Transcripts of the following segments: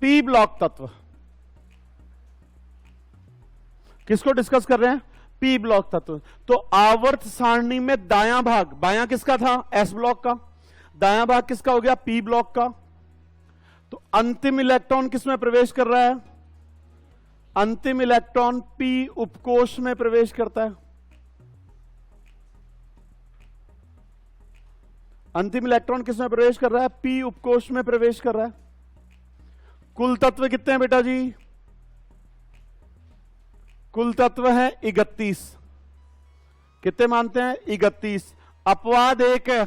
P block तत्व। किसको discuss कर रहे हैं? पी ब्लॉक तत्व। तो आवर्त सारणी में दायां भाग, बायां किसका था? एस ब्लॉक का। दायां भाग किसका हो गया? पी ब्लॉक का। तो अंतिम इलेक्ट्रॉन किसमें प्रवेश कर रहा है? अंतिम इलेक्ट्रॉन पी उपकोष में प्रवेश करता है। अंतिम इलेक्ट्रॉन किसमें प्रवेश कर रहा है? पी उपकोष में प्रवेश कर रहा है। कुल तत्व कितने हैं बेटा जी? कुल तत्व है 31। कितने मानते हैं? 31। अपवाद एक है।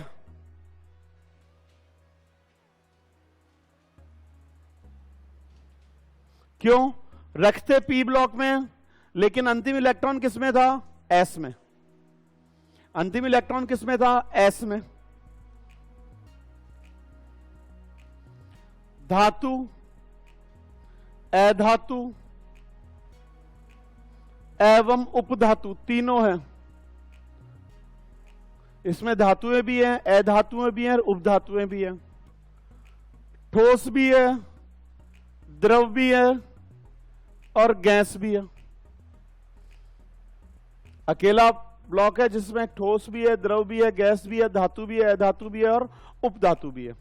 क्यों? रखते पी ब्लॉक में, लेकिन अंतिम इलेक्ट्रॉन किसमें था? एस में। अंतिम इलेक्ट्रॉन किसमें था? एस में। धातु, अधातु एवं उपधातु तीनों हैं। इसमें धातुएं भी हैं, अधातुएं भी हैं और उपधातुएं भी हैं। ठोस भी है, द्रव भी है और गैस भी है। अकेला ब्लॉक है जिसमें ठोस भी है, द्रव भी है, गैस भी है, धातु भी है, अधातु भी है और उपधातु भी है।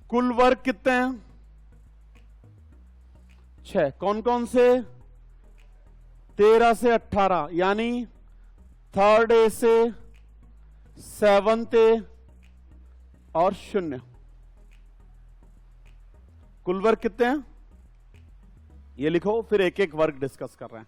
कुल वर्ग कितने हैं? 6। कौन कौन से? 13 से 18, यानी 3rd ए से 7th ए और 0। कुल वर्ग कितने हैं? ये लिखो, फिर एक एक वर्ग डिस्कस कर रहे हैं।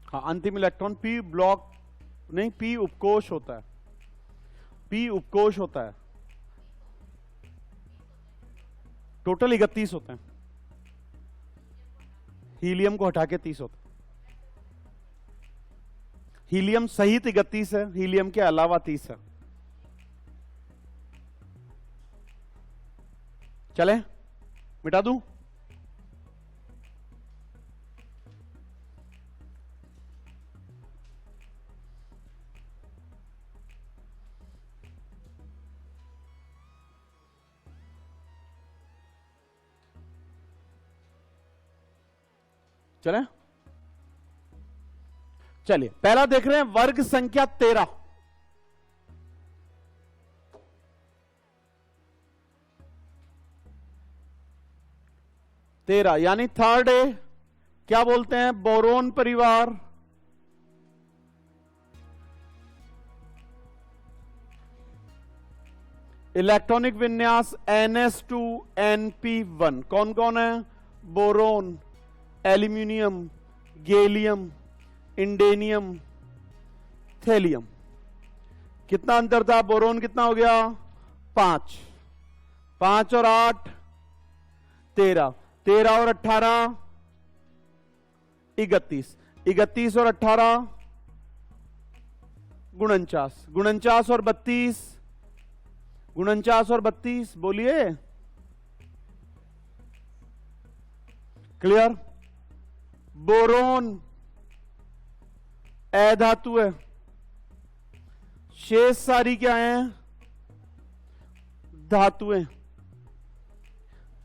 हाँ, अंतिम इलेक्ट्रॉन पी ब्लॉक नहीं, पी उपकोष होता है। पी उपकोष होता है। टोटल 31 होते हैं। हीलियम को हटा के 30 होता है। हीलियम सहित 31 है, हीलियम के अलावा 30 है। चले, मिटा दूं? चले, चलिए पहला देख रहे हैं, वर्ग संख्या 13। यानी 3rd ए, क्या बोलते हैं? बोरोन परिवार। इलेक्ट्रॉनिक विन्यास NS2NP1। कौन कौन है? Boron, aluminium, gallium, indium, thallium. कितना अंतर था? बोरोन कितना हो गया? 5। 5 और 8 13। 13 और 18 31। 31 और 18 49। 49 और 32 49 और 32, बोलिए। क्लियर? बोरोन अधातु है, शेष सारी क्या है? धातुएं।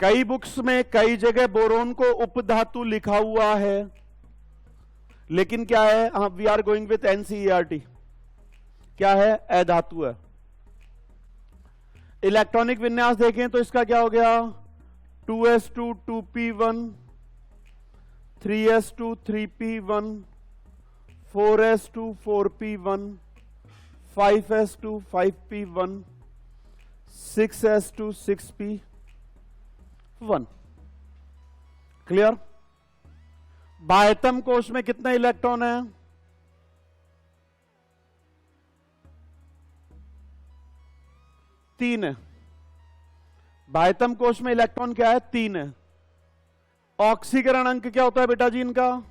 कई बुक्स में कई जगह बोरोन को उपधातु लिखा हुआ है, लेकिन क्या है, we are going with NCERT, क्या है, अधातु है। इलेक्ट्रॉनिक विन्यास देखें तो इसका क्या हो गया, 2s2 2p1, 3s2 3p1, 4s2 4p1, 5s2 5p1, 6s2 6p1। Clear? बाह्यतम कोश में कितने इलेक्ट्रॉन है, 3 है। बाह्यतम कोश में इलेक्ट्रॉन क्या है, 3 है। ऑक्सीकरण अंक क्या होता है बेटा जी इनका,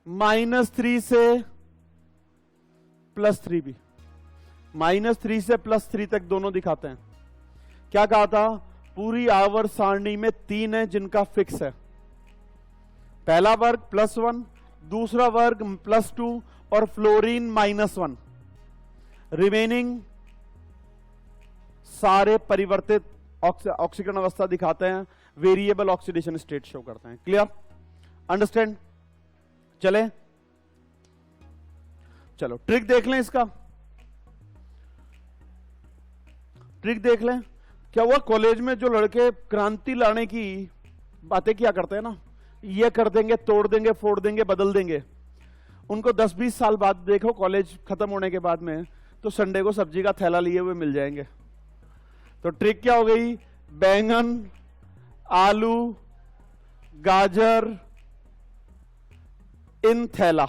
-3 से +3 भी, -3 से +3 तक दोनों दिखाते हैं। क्या कहा था, पूरी आवर्त सारणी में 3 है जिनका फिक्स है। पहला वर्ग +1, दूसरा वर्ग +2 और फ्लोरीन -1। रिमेनिंग सारे परिवर्तित ऑक्सीकरण अवस्था दिखाते हैं, वेरिएबल ऑक्सीडेशन स्टेट शो करते हैं। क्लियर? अंडरस्टैंड? चले, चलो ट्रिक देख लें, इसका ट्रिक देख लें। क्या हुआ, कॉलेज में जो लड़के क्रांति लाने की बातें किया करते हैं ना, ये कर देंगे, तोड़ देंगे, फोड़ देंगे, बदल देंगे, उनको 10-20 साल बाद देखो, कॉलेज खत्म होने के बाद में, तो संडे को सब्जी का थैला लिए हुए मिल जाएंगे। तो ट्रिक क्या हो गई, बैंगन, आलू, गाजर इन थैला।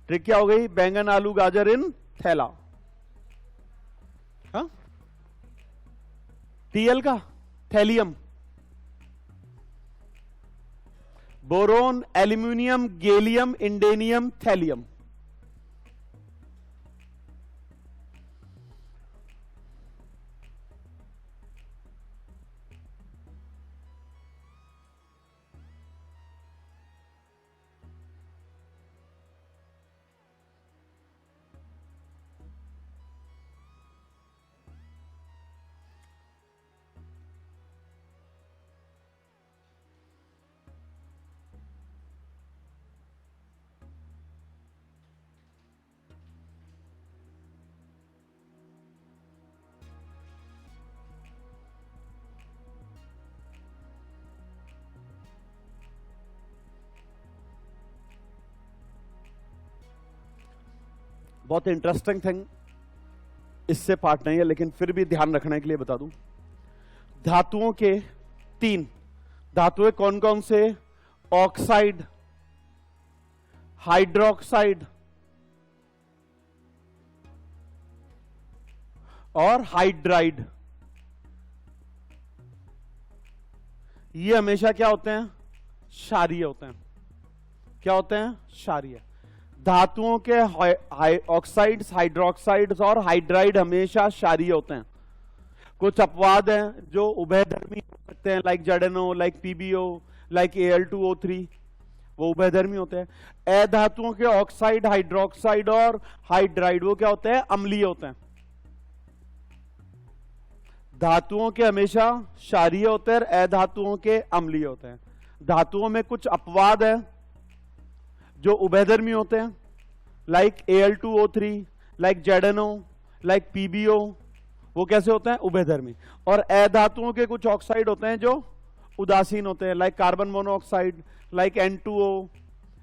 ट्रिक क्या हो गई, बैंगन, आलू, गाजर इन थैला। हाँ, टीएल का thallium, boron, aluminium, gallium, indium, thallium. बहुत इंटरेस्टिंग थिंग, इससे पार्ट नहीं है लेकिन फिर भी ध्यान रखने के लिए बता दूं। धातुओं के 3 धातुएं कौन कौन से, ऑक्साइड, हाइड्रोक्साइड और हाइड्राइड। ये हमेशा क्या होते हैं, क्षारीय होते हैं। क्या होते हैं, क्षारीय। धातुओं के ऑक्साइड्स, हाइड्रोक्साइड्स और हाइड्राइड हमेशा क्षारीय होते हैं। कुछ अपवाद हैं जो उभयधर्मी हो सकते हैं, लाइक जेडेनो, लाइक पीबीओ, लाइक Al2O3, वो उभयधर्मी होते हैं। अधातुओं के ऑक्साइड, हाइड्रोक्साइड और हाइड्राइड वो क्या होते हैं, अम्लीय होते हैं। धातुओं के हमेशा क्षारीय होते हैं, अधातुओं के अम्लीय होते हैं। धातुओं में कुछ अपवाद है जो उभयधर्मी होते हैं, लाइक Al2O3, लाइक जेडेनो, लाइक पीबीओ, वो कैसे होते हैं, उभयधर्मी। और अधातुओं के कुछ ऑक्साइड होते हैं जो उदासीन होते हैं, like carbon monoxide, like N2O,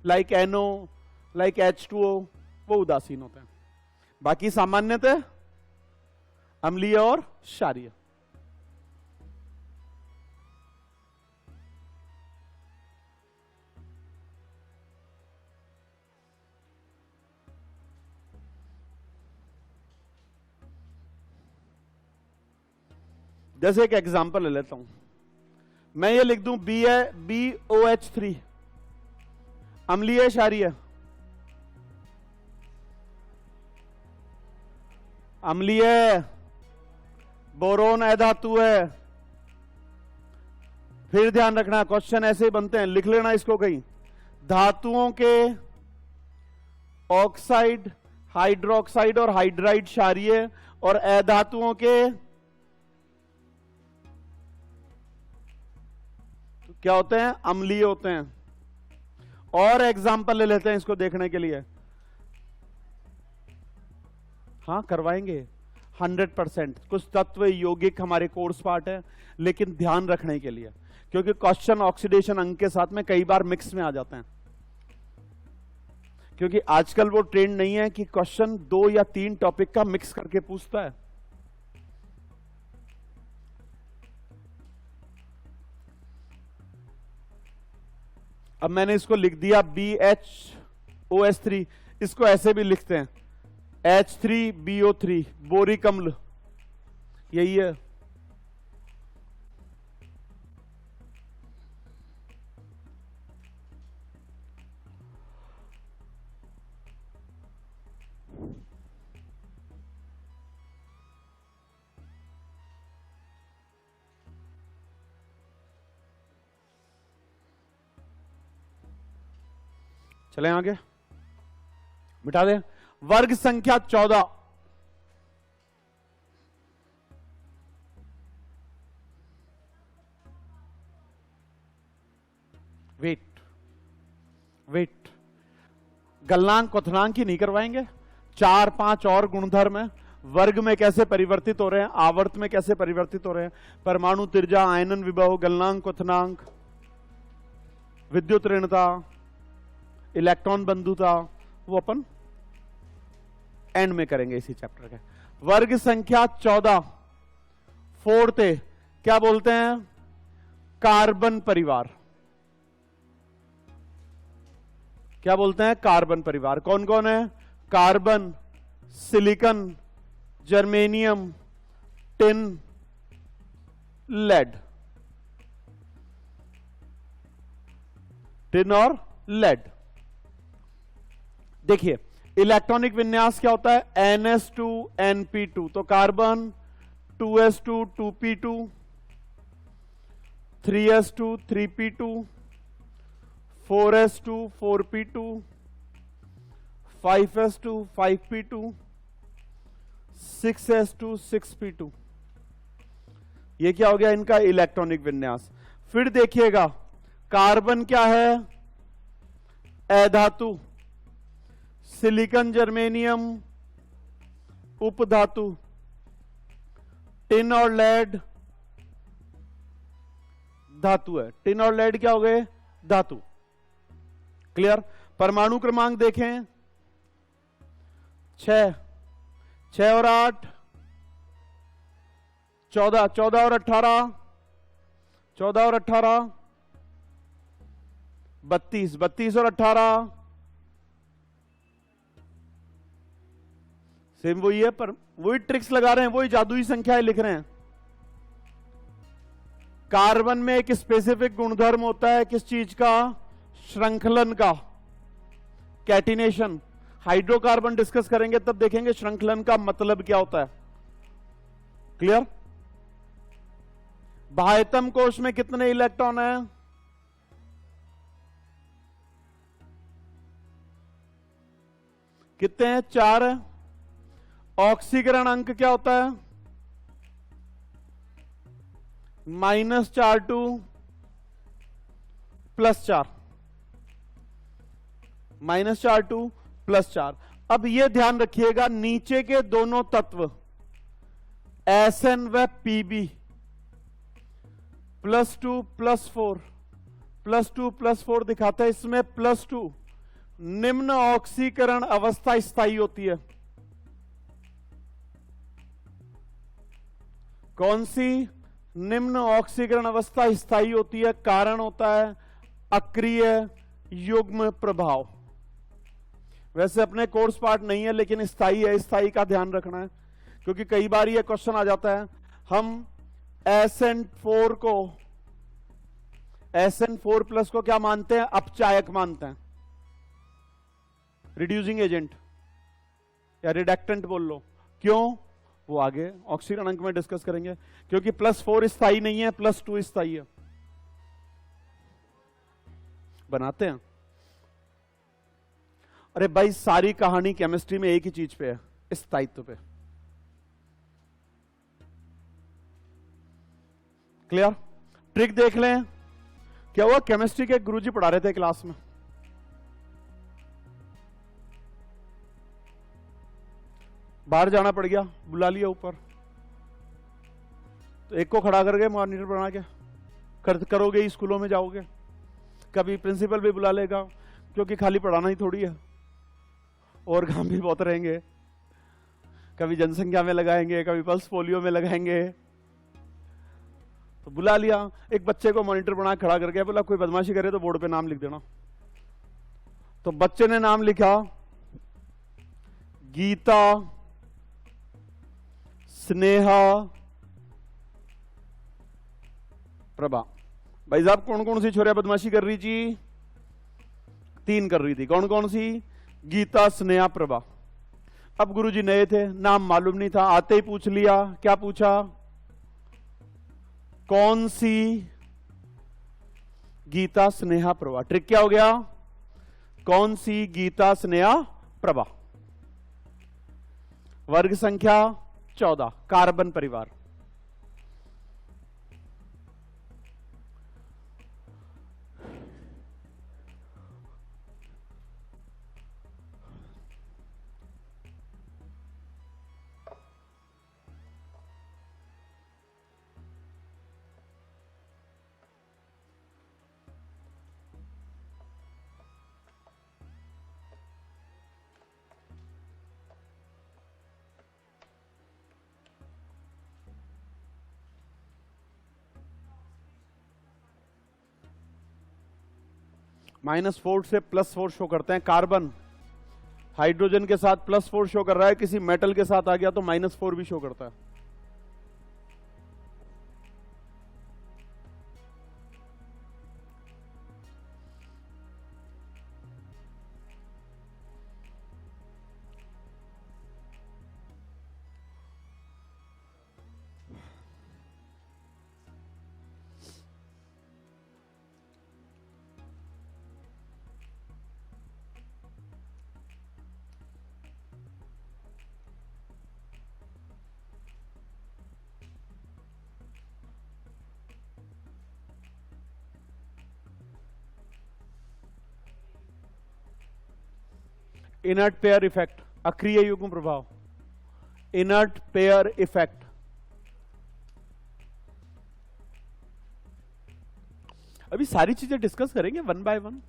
like NO, like H2O, वो उदासीन होते हैं। बाकी सामान्यतः अम्लीय और क्षारीय। जैसे एक एग्जांपल ले लेता हूं, मैं ये लिख दूं BOH3, अम्लीय, क्षारीय, अम्लीय, बोरोन अधातु है। फिर ध्यान रखना, क्वेश्चन ऐसे ही बनते हैं, लिख लेना इसको कहीं। धातुओं के ऑक्साइड, हाइड्रोक्साइड और हाइड्राइड क्षारीय और अधातुओं के तो क्या होते हैं? अम्लीय होते हैं। और एग्जाम्पल ले लेते हैं इसको देखने के लिए। हाँ करवाएंगे 100%। कुछ तत्व यौगिक हमारे कोर्स पार्ट है, लेकिन ध्यान रखने के लिए, क्योंकि क्वेश्चन ऑक्सीडेशन अंक के साथ में कई बार मिक्स में आ जाते हैं। क्योंकि आजकल वो ट्रेंड नहीं है कि क्वेश्चन 2 या 3 टॉपिक का मिक्स करके पूछता है। अब मैंने इसको लिख दिया BHOS3, इसको ऐसे भी लिखते हैं H3BO3, बोरिक अम्ल, यही है। चलें आगे, मिटा दें। वर्ग संख्या 14, वेट गलनांक क्वथनांक की नहीं करवाएंगे। 4-5 और गुणधर्म है, वर्ग में कैसे परिवर्तित हो रहे हैं, आवर्त में कैसे परिवर्तित हो रहे हैं, परमाणु त्रिज्या, आयनन विभव, गलनांक क्वथनांक, विद्युत ऋणता, इलेक्ट्रॉन बंधुता, वो अपन एंड में करेंगे इसी चैप्टर के। वर्ग संख्या 14 फोर्थ क्या बोलते हैं? कार्बन परिवार। क्या बोलते हैं? कार्बन परिवार। कौन कौन है? Carbon, silicon, germanium, tin, lead. Tin और लेड। देखिए इलेक्ट्रॉनिक विन्यास क्या होता है? NS2 तो carbon 2s2 2p2, 3s2 3p2, 4s2 4p2, 5s2 5p2, 6s2 6p2। ये क्या हो गया इनका इलेक्ट्रॉनिक विन्यास। फिर देखिएगा कार्बन क्या है? अधातु, सिलिकॉन जर्मेनियम उपधातु, टिन और लेड धातु है। टिन और लेड क्या हो गए? धातु। क्लियर? परमाणु क्रमांक देखें 6, 6 और 8 14, 14 और 18 14 और 18 32, 32 और 18 सेम वही है, पर वही ट्रिक्स लगा रहे हैं, वही जादुई संख्याएं लिख रहे हैं। कार्बन में एक स्पेसिफिक गुणधर्म होता है किस चीज का? श्रृंखलन का, कैटिनेशन। हाइड्रोकार्बन डिस्कस करेंगे तब देखेंगे श्रृंखलन का मतलब क्या होता है। क्लियर? बाह्यतम कोश में कितने इलेक्ट्रॉन है? कितने हैं? 4 है। ऑक्सीकरण अंक क्या होता है? -4 +4, -4 +4। अब ये ध्यान रखिएगा नीचे के दोनों तत्व SN व PB +2 +4 +2 +4 दिखाता है। इसमें +2 निम्न ऑक्सीकरण अवस्था स्थायी होती है। कौन सी? निम्न ऑक्सीकरण अवस्था स्थायी होती है। कारण होता है अक्रिय युग्म प्रभाव। वैसे अपने कोर्स पार्ट नहीं है लेकिन स्थायी है, स्थायी का ध्यान रखना है, क्योंकि कई बार यह क्वेश्चन आ जाता है। हम SN4 को, SN4+ को क्या मानते हैं? अपचायक मानते हैं, रिड्यूसिंग एजेंट या रिडक्टेंट बोल लो। क्यों? वो आगे ऑक्सीकरण अंक में डिस्कस करेंगे। क्योंकि +4 स्थायी नहीं है, +2 स्थायी है। बनाते हैं। अरे भाई सारी कहानी केमिस्ट्री में एक ही चीज पे है, स्थायित्व पे। क्लियर? ट्रिक देख लें। क्या हुआ, केमिस्ट्री के गुरुजी पढ़ा रहे थे क्लास में, बाहर जाना पड़ गया, बुला लिया ऊपर, तो एक को खड़ा करके मॉनिटर बना के करोगे ही, स्कूलों में जाओगे, कभी प्रिंसिपल भी बुला लेगा, क्योंकि खाली पढ़ाना ही थोड़ी है, और काम भी बहुत रहेंगे, कभी जनसंख्या में लगाएंगे, कभी पल्स पोलियो में लगाएंगे। तो बुला लिया, एक बच्चे को मॉनिटर बना खड़ा करके बोला कोई बदमाशी करे तो बोर्ड पे नाम लिख देना। तो बच्चे ने नाम लिखा गीता स्नेहा प्रभा। भाई साहब कौन कौन सी छोरियां बदमाशी कर रही थी? 3 कर रही थी। कौन कौन सी? गीता स्नेहा प्रभा। अब गुरुजी नए थे, नाम मालूम नहीं था, आते ही पूछ लिया। क्या पूछा? कौन सी गीता स्नेहा प्रभा। ट्रिक क्या हो गया? कौन सी गीता स्नेहा प्रभा। वर्ग संख्या 14, कार्बन परिवार। -4 से +4 शो करते हैं। कार्बन हाइड्रोजन के साथ +4 शो कर रहा है, किसी मेटल के साथ आ गया तो -4 भी शो करता है। इनर्ट पेयर इफेक्ट, अक्रिय युग्म प्रभाव, इनर्ट पेयर इफेक्ट। अभी सारी चीजें डिस्कस करेंगे 1 बाय 1।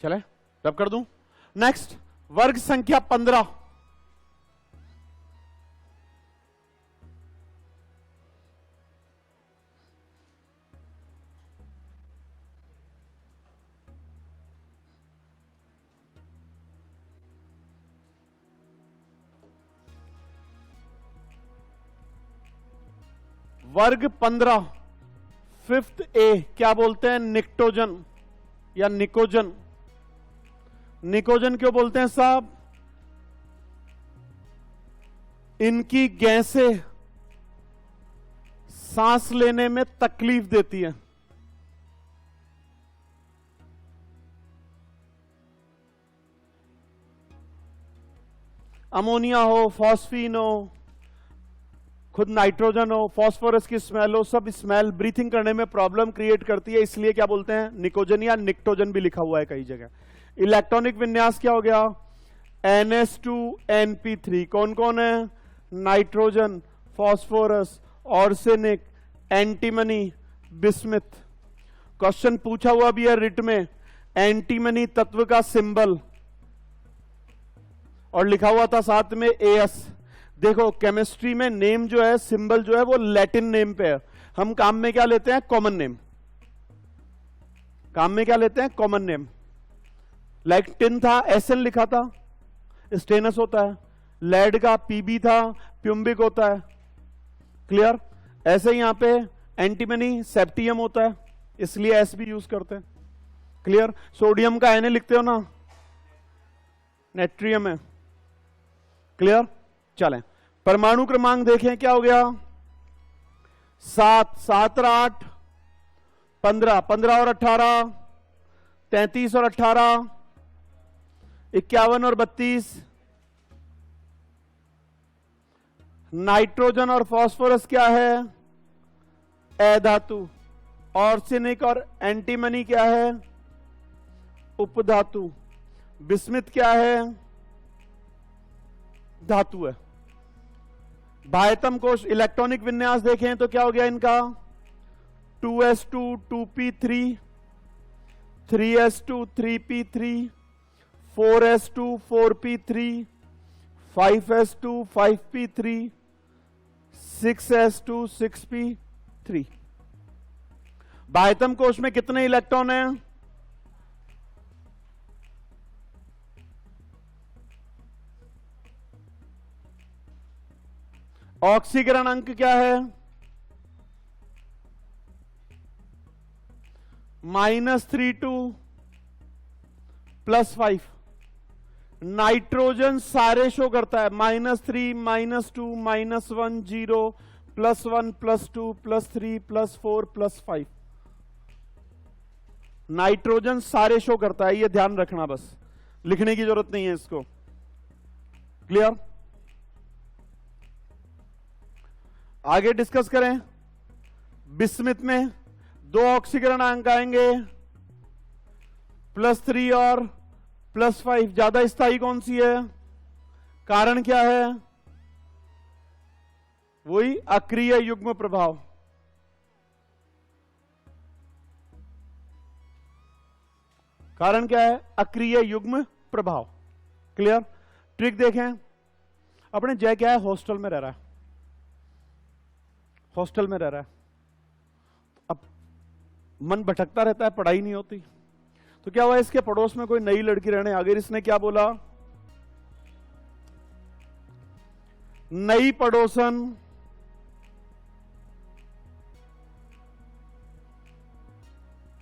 चले रब कर दूं। नेक्स्ट, वर्ग संख्या 15। वर्ग 15, 5th A क्या बोलते हैं? निक्टोजन या निकोजन। निकोजन क्यों बोलते हैं साहब? इनकी गैसें सांस लेने में तकलीफ देती है। अमोनिया हो, फॉस्फीन हो, खुद नाइट्रोजन हो, फास्फोरस की स्मेल हो, सब स्मेल ब्रीथिंग करने में प्रॉब्लम क्रिएट करती है, इसलिए क्या बोलते हैं? निकोजन या निक्टोजन भी लिखा हुआ है कई जगह। इलेक्ट्रॉनिक विन्यास क्या हो गया? NH2NP3। कौन कौन है? Nitrogen, phosphorus, arsenic, antimony, bismuth. Question पूछा हुआ भी है रिट में, एंटीमनी तत्व का सिंबल, और लिखा हुआ था साथ में AS। देखो केमिस्ट्री में नेम जो है, सिंबल जो है वो लैटिन नेम पे है। हम काम में क्या लेते हैं? Common name. काम में क्या लेते हैं? Common name. लाइक टिन था, एसएन लिखा था, स्टेनस होता है। लेड का पीबी था, प्यूम्बिक होता है। क्लियर? ऐसे ही यहां पे एंटीमनी सेप्टियम होता है, इसलिए एस भी यूज करते हैं। क्लियर? सोडियम का एन लिखते हो ना, नेट्रियम है। क्लियर? चलें, परमाणु क्रमांक देखें क्या हो गया। 7, 7 और 8, 15, 15 और 18, 33 और 18, 51 और 32। नाइट्रोजन और फास्फोरस क्या है? अधातु। ऑर्सेनिक और एंटीमनी क्या है? उपधातु। बिस्मिथ क्या है? धातु है। बाह्यतम कोश इलेक्ट्रॉनिक विन्यास देखें तो क्या हो गया इनका? 2s2 2p3, 3s2 3p3, 4s2 4p3, 5s2 5p3, 6s2 6p3। बाह्यतम कोश में कितने इलेक्ट्रॉन हैं? ऑक्सीकरण अंक क्या है? -32 +5। नाइट्रोजन सारे शो करता है -3 -2 -1 0 +1 +2 +3 +4 +5। नाइट्रोजन सारे शो करता है, ये ध्यान रखना, बस लिखने की जरूरत नहीं है इसको। क्लियर? आगे डिस्कस करें। बिस्मिथ में 2 ऑक्सीकरण अंक आएंगे, +3 और +5। ज्यादा स्थायी कौन सी है? कारण क्या है? वही अक्रिय युग्म प्रभाव। कारण क्या है? अक्रिय युग्म प्रभाव। क्लियर? ट्रिक देखें। अपने जय क्या है? हॉस्टल में रह रहा है, हॉस्टल में रह रहा है। अब मन भटकता रहता है, पढ़ाई नहीं होती, तो क्या हुआ, इसके पड़ोस में कोई नई लड़की रहने आ गई। इसने क्या बोला? नई पड़ोसन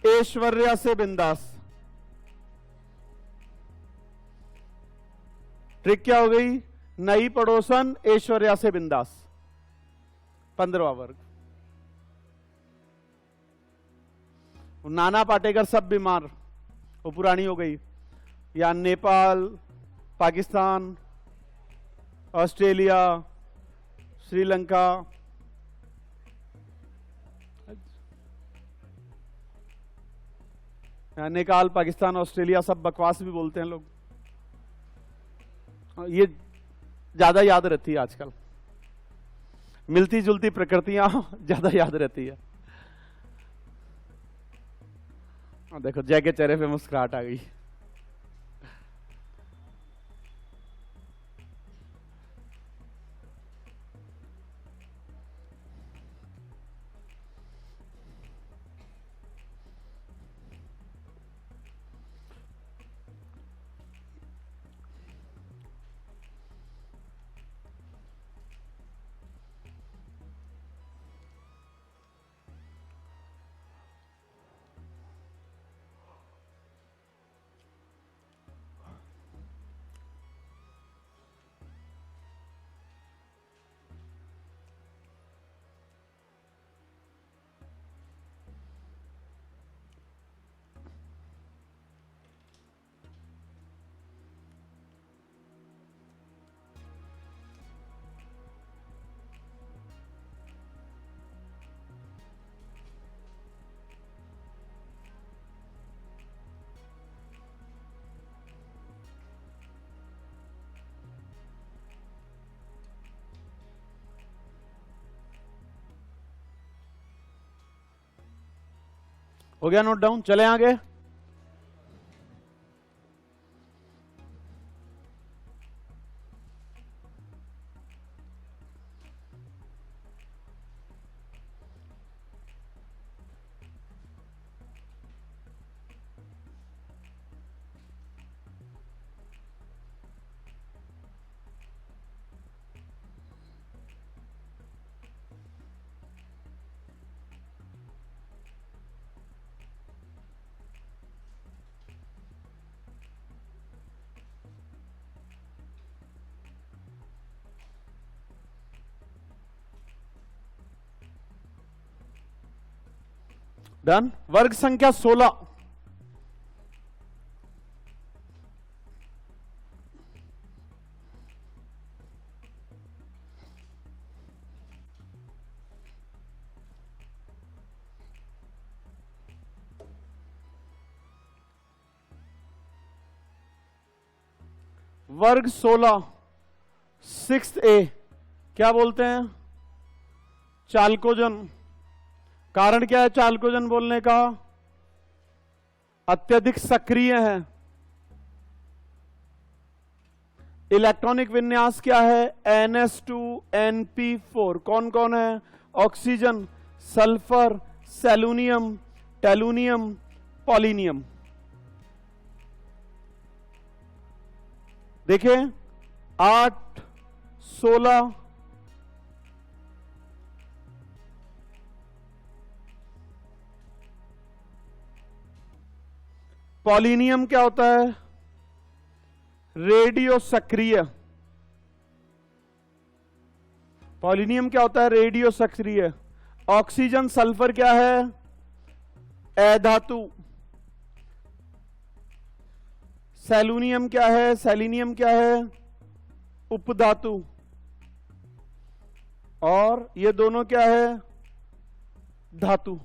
ऐश्वर्या से बिंदास। ट्रिक क्या हो गई? नई पड़ोसन ऐश्वर्या से बिंदास। 15वां वर्ग। नाना पाटेकर सब बीमार, वो पुरानी हो गई। या नेपाल, पाकिस्तान, ऑस्ट्रेलिया, श्रीलंका। नेपाल, पाकिस्तान, ऑस्ट्रेलिया सब बकवास भी बोलते हैं लोग, ये ज्यादा याद रहती है आजकल। मिलती जुलती प्रकृतियां ज्यादा याद रहती है। देखो जय के चेहरे पे मुस्कुराहट आ गई। हो गया नोट डाउन? चले आगे। डन। वर्ग संख्या 16, वर्ग 16 6A क्या बोलते हैं? चालकोजन। कारण क्या है चालकोजन बोलने का? अत्यधिक सक्रिय है। इलेक्ट्रॉनिक विन्यास क्या है? NS2NP4। कौन कौन है? Oxygen, sulphur, selenium, tellurium, polonium. देखिए 8 16 पॉलिनियम क्या होता है? रेडियो सक्रिय। पॉलिनियम क्या होता है? रेडियो सक्रिय। ऑक्सीजन सल्फर क्या है? अधातु। सेलूनियम क्या है? सेलिनियम क्या है? उपधातु। और ये दोनों क्या है? धातु।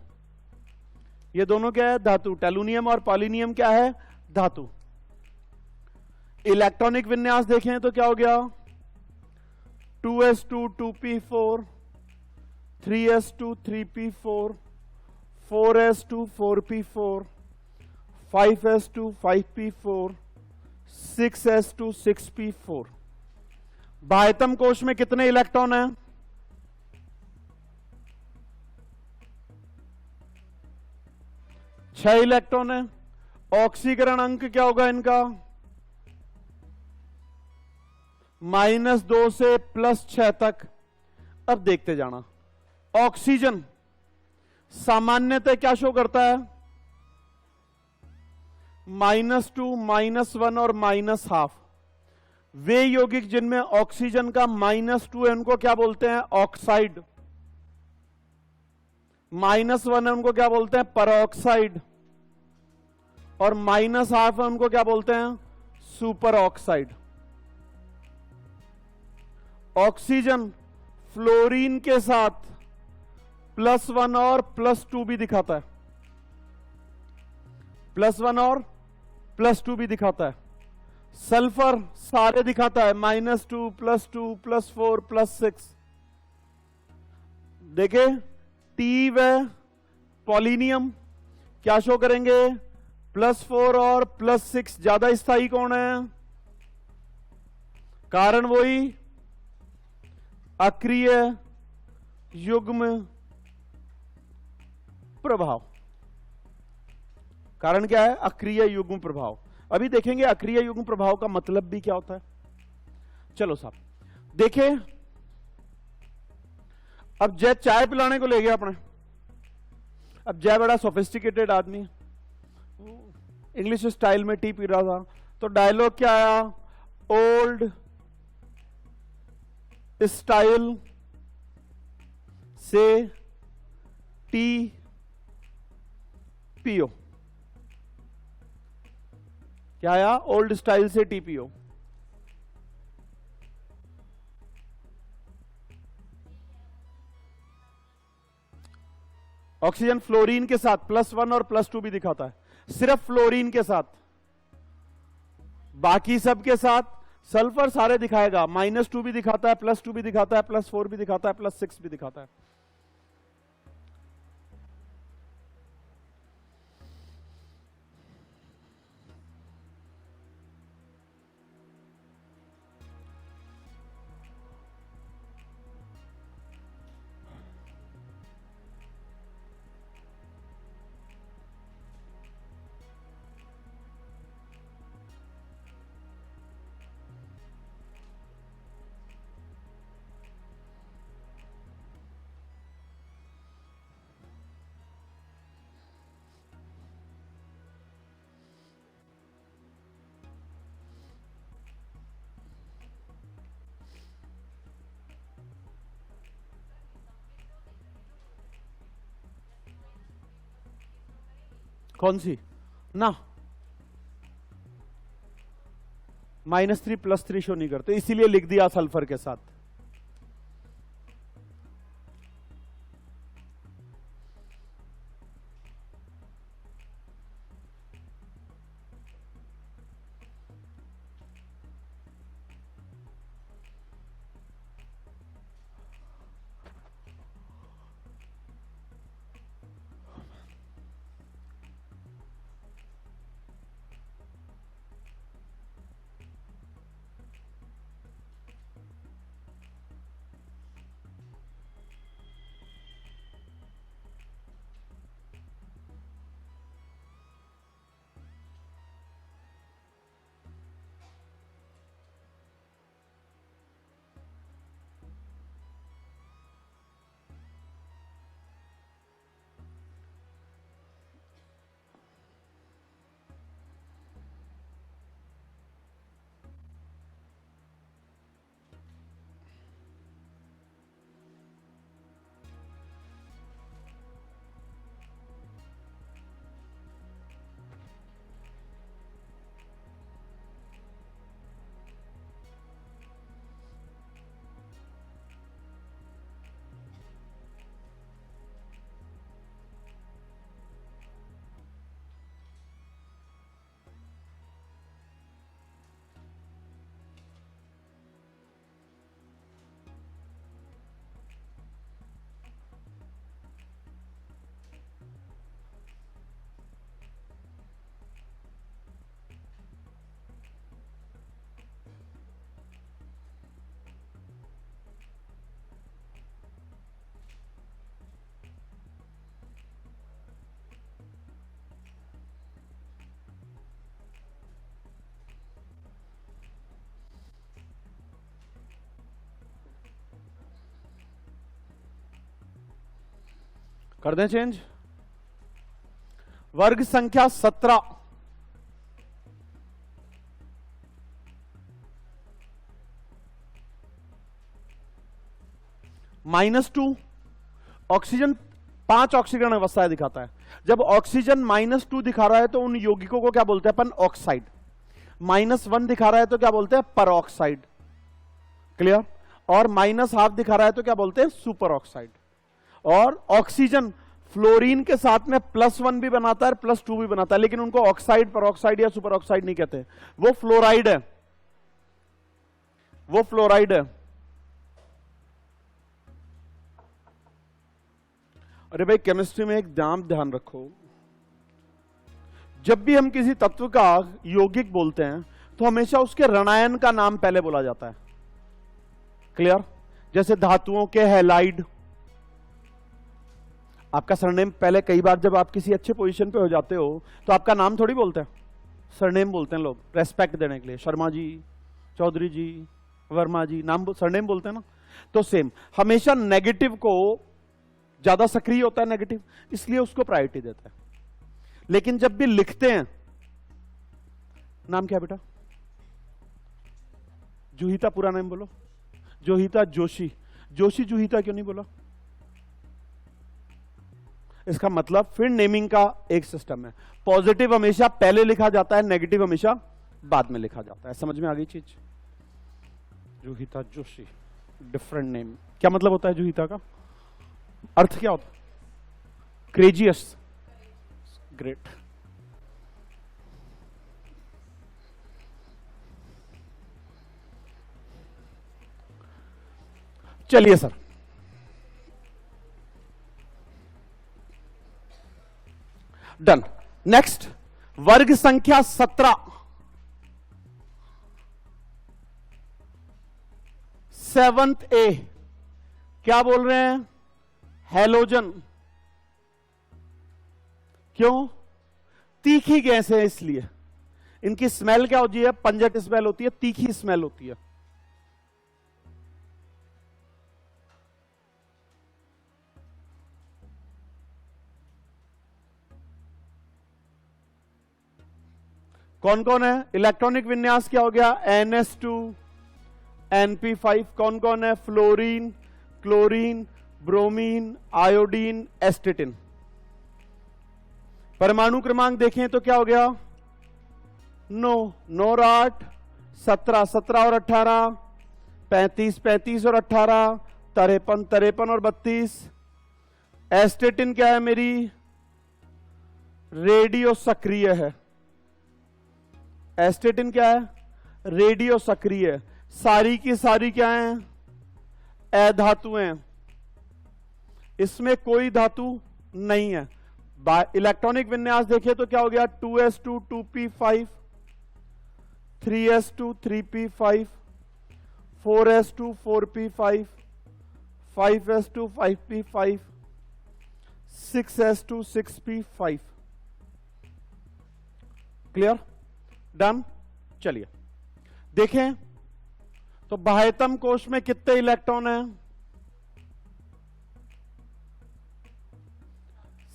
ये दोनों क्या है? धातु। टेलूनियम और पॉलिनियम क्या है? धातु। इलेक्ट्रॉनिक विन्यास देखें तो क्या हो गया? 2s2 2p4, 3s2 3p4, 4s2 4p4, 5s2 5p4, 6s2 6p4। बाह्यतम कोश में कितने इलेक्ट्रॉन हैं? 6 इलेक्ट्रॉन है। ऑक्सीकरण अंक क्या होगा इनका? -2 से +6 तक। अब देखते जाना। ऑक्सीजन सामान्यतः क्या शो करता है? -2, -1 और -12। वे यौगिक जिनमें ऑक्सीजन का -2 है उनको क्या बोलते हैं? ऑक्साइड। -1 है उनको क्या बोलते हैं? परऑक्साइड। और -12 है उनको क्या बोलते हैं? Super oxide. ऑक्सीजन फ्लोरीन के साथ +1 और +2 भी दिखाता है। +1 और +2 भी दिखाता है। सल्फर सारे दिखाता है, -2 +2 +4 +6। देखे टी व पॉलिनियम क्या शो करेंगे? +4 और +6। ज्यादा स्थायी कौन है? कारण वही अक्रिय युग्म प्रभाव। कारण क्या है? अक्रिय युग्म प्रभाव। अभी देखेंगे अक्रिय युग्म प्रभाव का मतलब भी क्या होता है। चलो साहब देखें। अब जय चाय पिलाने को ले गया अपने। अब जय बड़ा सोफिस्टिकेटेड आदमी, इंग्लिश स्टाइल में टी पी रहा था। तो डायलॉग क्या आया? ओल्ड स्टाइल से टी पियो। क्या आया? ओल्ड स्टाइल से टी पियो। ऑक्सीजन फ्लोरीन के साथ +1 और +2 भी दिखाता है। सिर्फ फ्लोरीन के साथ, बाकी सब के साथ सल्फर सारे दिखाएगा। -2 भी दिखाता है, +2 भी दिखाता है, +4 भी दिखाता है, +6 भी दिखाता है। कौन सी ना, -3 +3 शो नहीं करते, इसीलिए लिख दिया सल्फर के साथ। कर दें चेंज। वर्ग संख्या 17 -2 ऑक्सीजन 5 ऑक्सीजन अवस्थाएं दिखाता है। जब ऑक्सीजन -2 दिखा रहा है तो उन यौगिकों को क्या बोलते हैं अपन? ऑक्साइड। -1 दिखा रहा है तो क्या बोलते हैं? परऑक्साइड। क्लियर? और -½ दिखा रहा है तो क्या बोलते हैं? Super oxide. और ऑक्सीजन फ्लोरीन के साथ में +1 भी बनाता है, +2 भी बनाता है, लेकिन उनको ऑक्साइड, परऑक्साइड या सुपर ऑक्साइड नहीं कहते, वो फ्लोराइड है, वो फ्लोराइड है। अरे भाई केमिस्ट्री में एक ध्यान रखो, जब भी हम किसी तत्व का यौगिक बोलते हैं तो हमेशा उसके ऋणायन का नाम पहले बोला जाता है। क्लियर? जैसे धातुओं के हैलाइड, आपका सरनेम पहले, कई बार जब आप किसी अच्छे पोजीशन पे हो जाते हो तो आपका नाम थोड़ी बोलते हैं, सरनेम बोलते हैं लोग, रेस्पेक्ट देने के लिए। शर्मा जी, चौधरी जी, वर्मा जी, नाम सरनेम बोलते हैं ना। तो सेम, हमेशा नेगेटिव को, ज्यादा सक्रिय होता है नेगेटिव, इसलिए उसको प्रायोरिटी देता है। लेकिन जब भी लिखते हैं, नाम क्या बेटा? जूहिता, पूरा नाम बोलो। जोहिता जोशी। जोशी जूहिता क्यों नहीं बोला? इसका मतलब फिर नेमिंग का एक सिस्टम है। पॉजिटिव हमेशा पहले लिखा जाता है, नेगेटिव हमेशा बाद में लिखा जाता है। समझ में आ गई चीज? जूहिता जोशी, डिफरेंट नेम। क्या मतलब होता है जूहिता का? अर्थ क्या होता है? क्रेजियस। ग्रेट। चलिए सर, डन। नेक्स्ट, वर्ग संख्या 17, 7th A, क्या बोल रहे हैं? हैलोजन। क्यों? तीखी गैस है इसलिए। इनकी स्मेल क्या होती है? पंजट स्मेल होती है, तीखी स्मेल होती है। कौन कौन है? इलेक्ट्रॉनिक विन्यास क्या हो गया? NS2 NP5। कौन कौन है? Fluorine, chlorine, bromine, iodine, एस्टेटिन। परमाणु क्रमांक देखें तो क्या हो गया, 9, 9 और 8 17, 17 और 18 35, 35 और 18 53, 53 और 32। एस्टेटिन क्या है मेरी, रेडियो सक्रिय है। एस्टेटिन क्या है, रेडियो सक्रिय। सारी की सारी क्या है, अधातुएं, इसमें कोई धातु नहीं है। इलेक्ट्रॉनिक विन्यास देखिए तो क्या हो गया, 2s2 2p5, 3s2 3p5, 4s2 4p5, 5s2 5p5, 6s2 6p5। Clear, done. चलिए देखें तो बाह्यतम कोश में कितने इलेक्ट्रॉन हैं,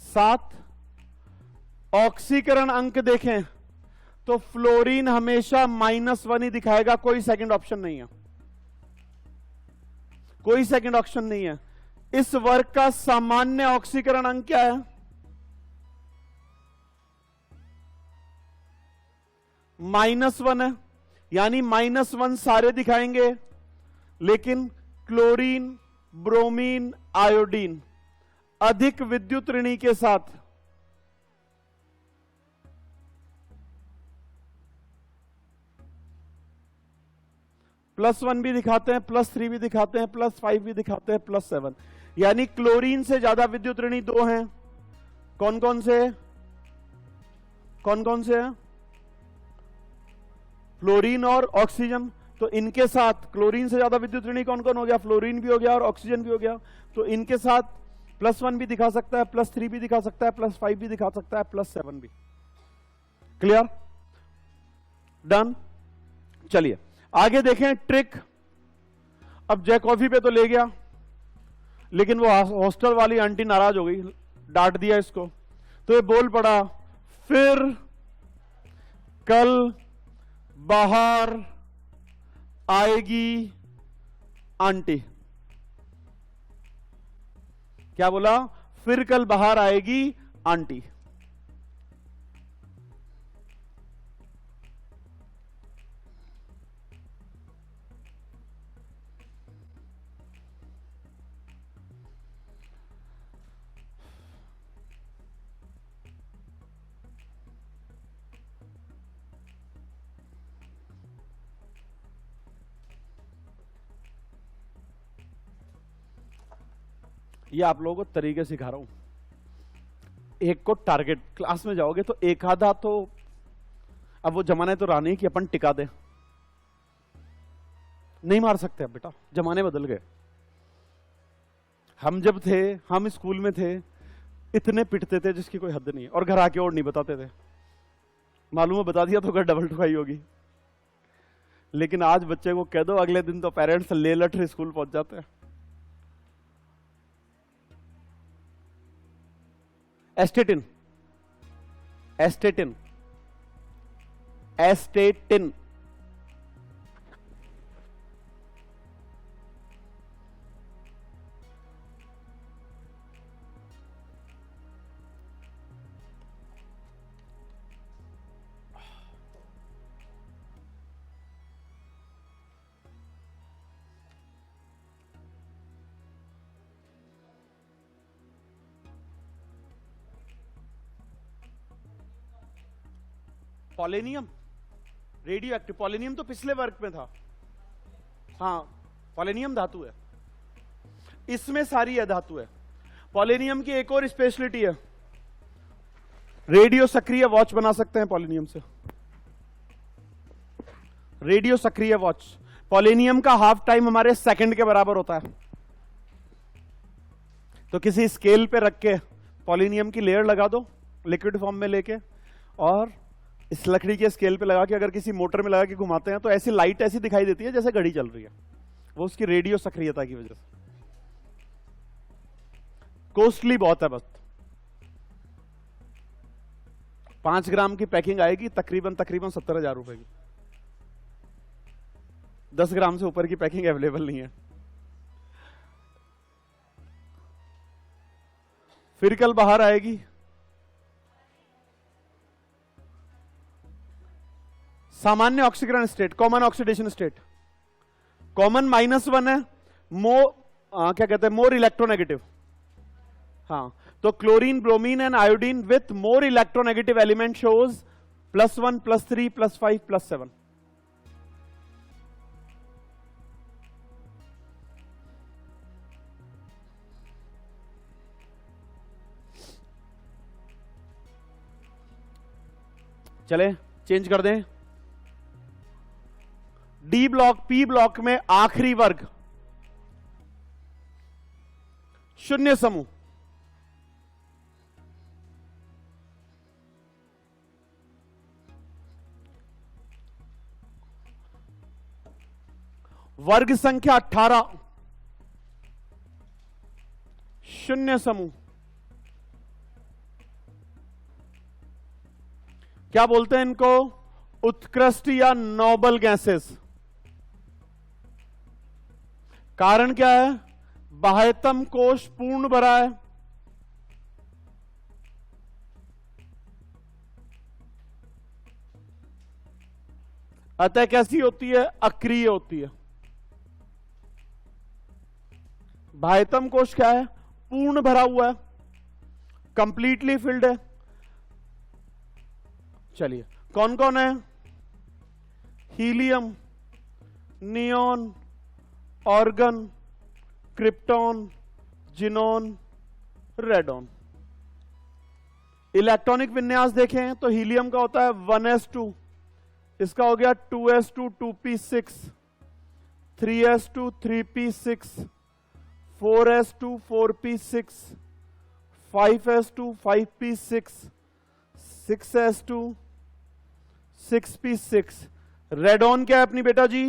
7। ऑक्सीकरण अंक देखें तो फ्लोरीन हमेशा -1 ही दिखाएगा, कोई सेकंड ऑप्शन नहीं है, कोई सेकंड ऑप्शन नहीं है। इस वर्ग का सामान्य ऑक्सीकरण अंक क्या है, -1 है, यानी -1 सारे दिखाएंगे, लेकिन क्लोरीन, ब्रोमीन, आयोडीन अधिक विद्युत ऋणी के साथ +1 भी दिखाते हैं, +3 भी दिखाते हैं, +5 भी दिखाते हैं, +7। यानी क्लोरीन से ज्यादा विद्युत ऋणी 2 हैं। कौन कौन से, कौन कौन से हैं, फ्लोरीन और ऑक्सीजन। तो इनके साथ क्लोरीन से ज्यादा विद्युत ऋणी कौन कौन हो गया, फ्लोरीन भी हो गया और ऑक्सीजन भी हो गया। तो इनके साथ +1 भी दिखा सकता है, +3 भी दिखा सकता है, +5 भी दिखा सकता है, +7 भी। Clear, done. चलिए आगे देखें ट्रिक। अब जैकॉफी पे तो ले गया, लेकिन वो हॉस्टल वाली आंटी नाराज हो गई, डांट दिया इसको, तो ये बोल पड़ा फिर कल बाहर आएगी आंटी। क्या बोला, फिर कल बाहर आएगी आंटी। ये आप लोगों को तरीके सिखा रहा हूं। एक को टारगेट, क्लास में जाओगे तो एक आधा तो, अब वो जमाने तो रानी कि अपन टिका दे, नहीं मार सकते अब बेटा, जमाने बदल गए। हम जब थे, हम स्कूल में थे, इतने पिटते थे जिसकी कोई हद नहीं, और घर आके और नहीं बताते थे। मालूम है बता दिया तो घर डबल ठुकाई होगी। लेकिन आज बच्चे को कह दो, अगले दिन तो पेरेंट्स ले लठ स्कूल पहुंच जाते हैं। एस्टेटिन, एस्टेटिन, एस्टेटिन, पॉलिनियम, रेडियो एक्टिव। पॉलिनियम तो पिछले वर्ग में था। हाँ, पॉलिनियम धातु है, इसमें सारी अधातु है। पॉलिनियम की एक और स्पेशलिटी है, रेडियो सक्रिय वॉच बना सकते हैं पॉलिनियम से। रेडियो सक्रिय वॉच, पॉलिनियम का हाफ टाइम हमारे सेकंड के बराबर होता है। तो किसी स्केल पे रख के पॉलिनियम की लेयर लगा दो लिक्विड फॉर्म में लेके, और इस लकड़ी के स्केल पे लगा के अगर किसी मोटर में लगा के घुमाते हैं तो ऐसी लाइट ऐसी दिखाई देती है जैसे घड़ी चल रही है। वो उसकी रेडियो सक्रियता की वजह से। कॉस्टली बहुत है, बस 5 ग्राम की पैकिंग आएगी तकरीबन 70,000 रुपए की। 10 ग्राम से ऊपर की पैकिंग अवेलेबल नहीं है। फिर कल बाहर आएगी, सामान्य ऑक्सीकरण state, common oxidation state, common -1 है, क्या कहते हैं, मोर इलेक्ट्रोनेगेटिव। हाँ, तो chlorine, bromine and iodine with more electronegative element shows +1, +3, +5, +7। चले चेंज कर दें। डी ब्लॉक, पी ब्लॉक में आखिरी वर्ग शून्य समूह, वर्ग संख्या 18, शून्य समूह। क्या बोलते हैं इनको? उत्कृष्ट या नोबल गैसेस। कारण क्या है? बाह्यतम कोश पूर्ण भरा है, अतः कैसी होती है? अक्रिय होती है। बाह्यतम कोश क्या है? पूर्ण भरा हुआ है, कंप्लीटली फिल्ड है। चलिए कौन कौन है? Helium, neon, argon, krypton, xenon, radon. Electronic विन्यास देखें तो हीलियम का होता है 1s2, इसका हो गया 2s2 2p6, 3s2 3p6, 4s2 4p6, 5s2 5p6, 6s2 6p6। Radon क्या है अपनी बेटा जी?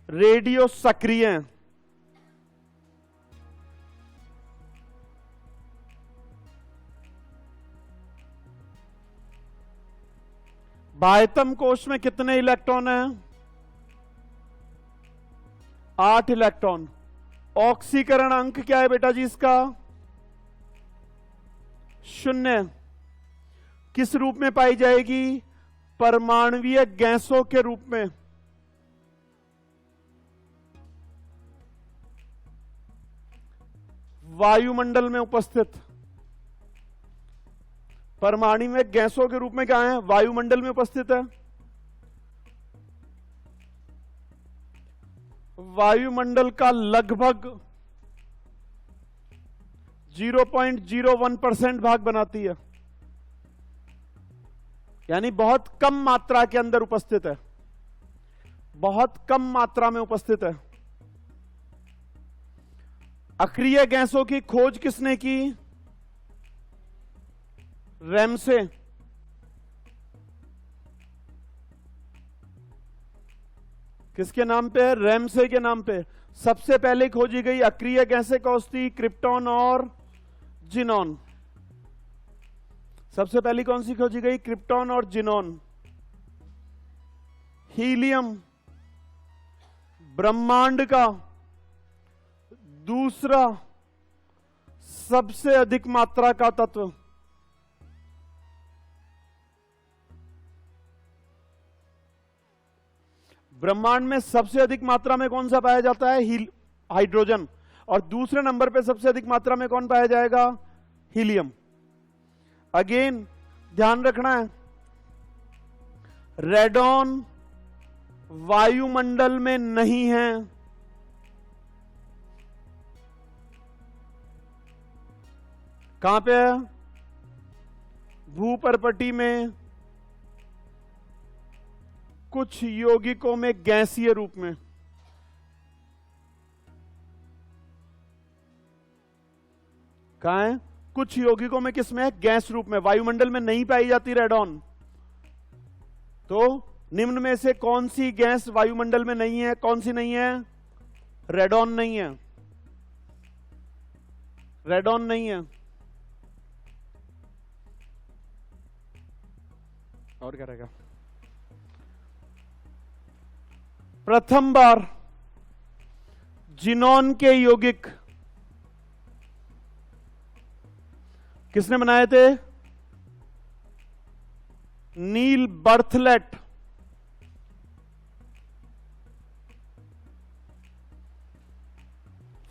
रेडियो सक्रिय है। बाह्यतम कोश में कितने इलेक्ट्रॉन हैं? 8 इलेक्ट्रॉन। ऑक्सीकरण अंक क्या है बेटा जी इसका? 0। किस रूप में पाई जाएगी? परमाणुवीय गैसों के रूप में। वायुमंडल में उपस्थित परमाणुवीय गैसों के रूप में क्या है? वायुमंडल में उपस्थित है। वायुमंडल का लगभग 0.01% भाग बनाती है, यानी बहुत कम मात्रा के अंदर उपस्थित है, बहुत कम मात्रा में उपस्थित है। अक्रिय गैसों की खोज किसने की? रैमसे। किसके नाम पे? रैमसे के नाम पे। सबसे पहले खोजी गई अक्रिय गैसें कौन सी? क्रिप्टॉन और जिनॉन। सबसे पहली कौन सी खोजी गई? क्रिप्टॉन और जिनॉन। हीलियम ब्रह्मांड का दूसरा सबसे अधिक मात्रा का तत्व। ब्रह्मांड में सबसे अधिक मात्रा में कौन सा पाया जाता है? हाइड्रोजन। और दूसरे नंबर पे सबसे अधिक मात्रा में कौन पाया जाएगा? हीलियम। अगेन ध्यान रखना है, रेडॉन वायुमंडल में नहीं है, कहां पे है? भूपर्पटी में, कुछ यौगिकों में गैसीय रूप में। कहां है? कुछ यौगिकों में, किसमें है? गैस रूप में। वायुमंडल में नहीं पाई जाती रेडॉन। तो निम्न में से कौन सी गैस वायुमंडल में नहीं है? कौन सी नहीं है? रेडॉन नहीं है, रेडॉन नहीं है। और क्या रहेगा? प्रथम बार जिनॉन के यौगिक किसने बनाए थे? नील बर्थलेट।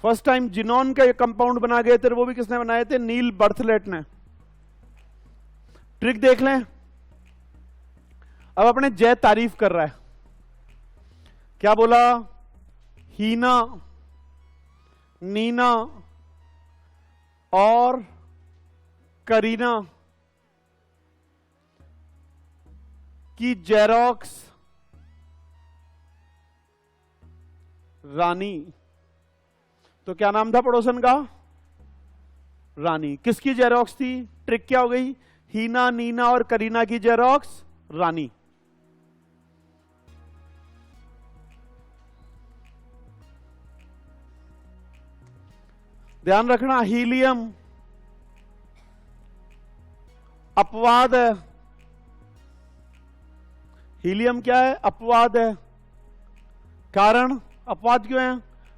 फर्स्ट टाइम जिनॉन का कंपाउंड बना गए थे, वो भी किसने बनाए थे? नील बर्थलेट ने। ट्रिक देख लें। अब अपने जय तारीफ कर रहा है, क्या बोला? हीना, नीना और करीना की जेरोक्स रानी। तो क्या नाम था पड़ोसन का? रानी। किसकी जेरोक्स थी? ट्रिक क्या हो गई? हीना, नीना और करीना की जेरोक्स रानी। ध्यान रखना, हीलियम अपवाद है। हीलियम क्या है? अपवाद है। कारण अपवाद क्यों है?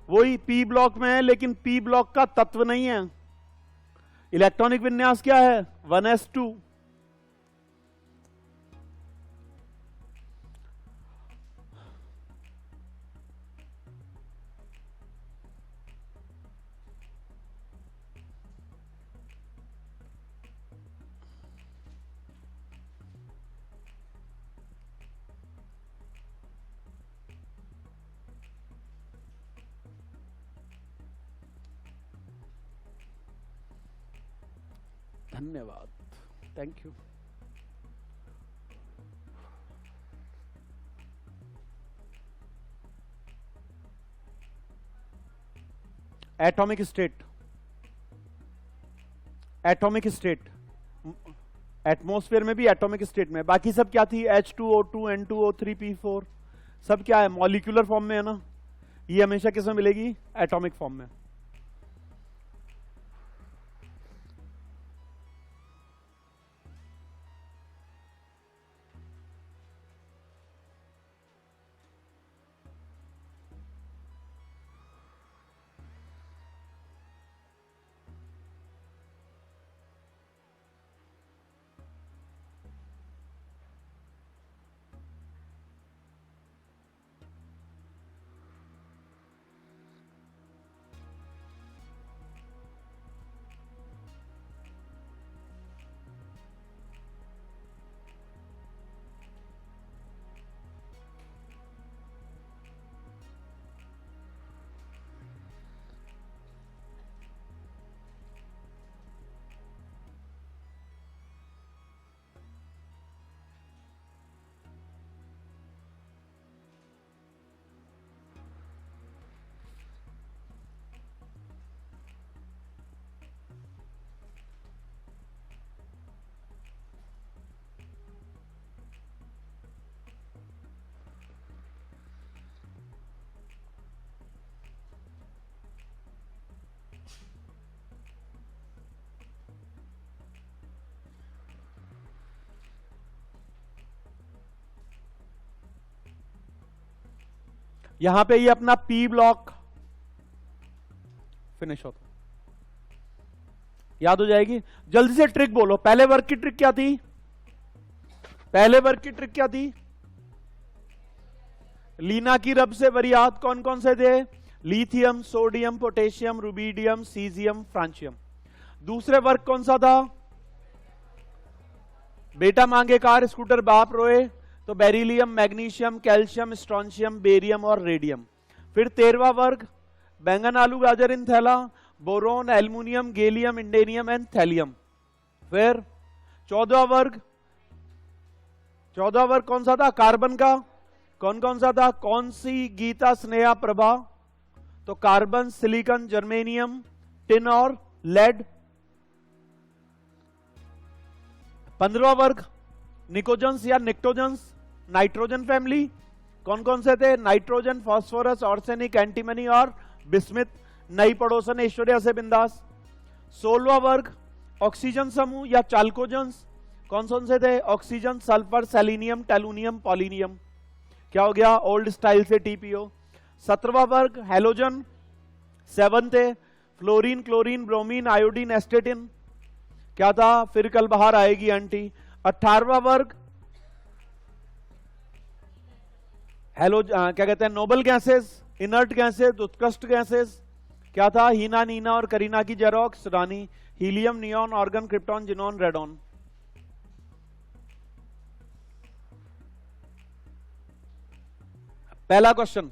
वही पी ब्लॉक में है, लेकिन पी ब्लॉक का तत्व नहीं है। इलेक्ट्रॉनिक विन्यास क्या है? 1s2। धन्यवाद, thank you. Atomic state, atomic state atmosphere में भी एटॉमिक स्टेट में, बाकी सब क्या थी? H2O2, N2O3, P4, सब क्या है? मॉलिक्यूलर फॉर्म में है ना। ये हमेशा किसमें मिलेगी? एटॉमिक फॉर्म में। यहां पे ये अपना पी ब्लॉक फिनिश होता, याद हो जाएगी। जल्दी से ट्रिक बोलो। पहले वर्ग की ट्रिक क्या थी? पहले वर्ग की ट्रिक क्या थी? लीना की रब से वरीयात कौन कौन से थे? Lithium, sodium, potassium, rubidium, caesium, francium. दूसरे वर्ग कौन सा था? बेटा मांगे कार, स्कूटर बाप रोए, तो beryllium, magnesium, calcium, strontium, barium और रेडियम। फिर 13वां वर्ग बैंगन, आलू, गाजर इन थैला, boron, aluminium, gallium, indium and thallium. फिर 14वां वर्ग, 14वां वर्ग कौन सा था? कार्बन का। कौन कौन सा था? कौन सी गीता, स्नेहा, प्रभा? तो कार्बन, सिलिकॉन, जर्मेनियम, टिन और लेड। 15वां वर्ग निकोजन्स या निक्टोजन्स, नाइट्रोजन फैमिली। कौन कौन से थे? नाइट्रोजन, फास्फोरस, आर्सेनिक, एंटीमनी और बिस्मिथ। नई पड़ोसन ऐश्वर्या से बिंदास। 16वां वर्ग ऑक्सीजन समूह या चाल्कोजन्स। कौन कौन से थे? Oxygen, sulphur, selenium, tellurium, polonium. क्या हो गया? ओल्ड स्टाइल से टीपीओ। 17वां वर्ग हेलोजन 7 थे, fluorine, chlorine, bromine, iodine, astatine. क्या था? फिर कल बाहर आएगी आंटी। 18वां वर्ग हेलो क्या कहते हैं? नोबल गैसेस, इनर्ट गैसेस, उत्कृष्ट गैसेस। क्या था? हीना, नीना और करीना की जेरोक्स रानी। Helium, neon, argon, krypton, xenon, radon. पहला क्वेश्चन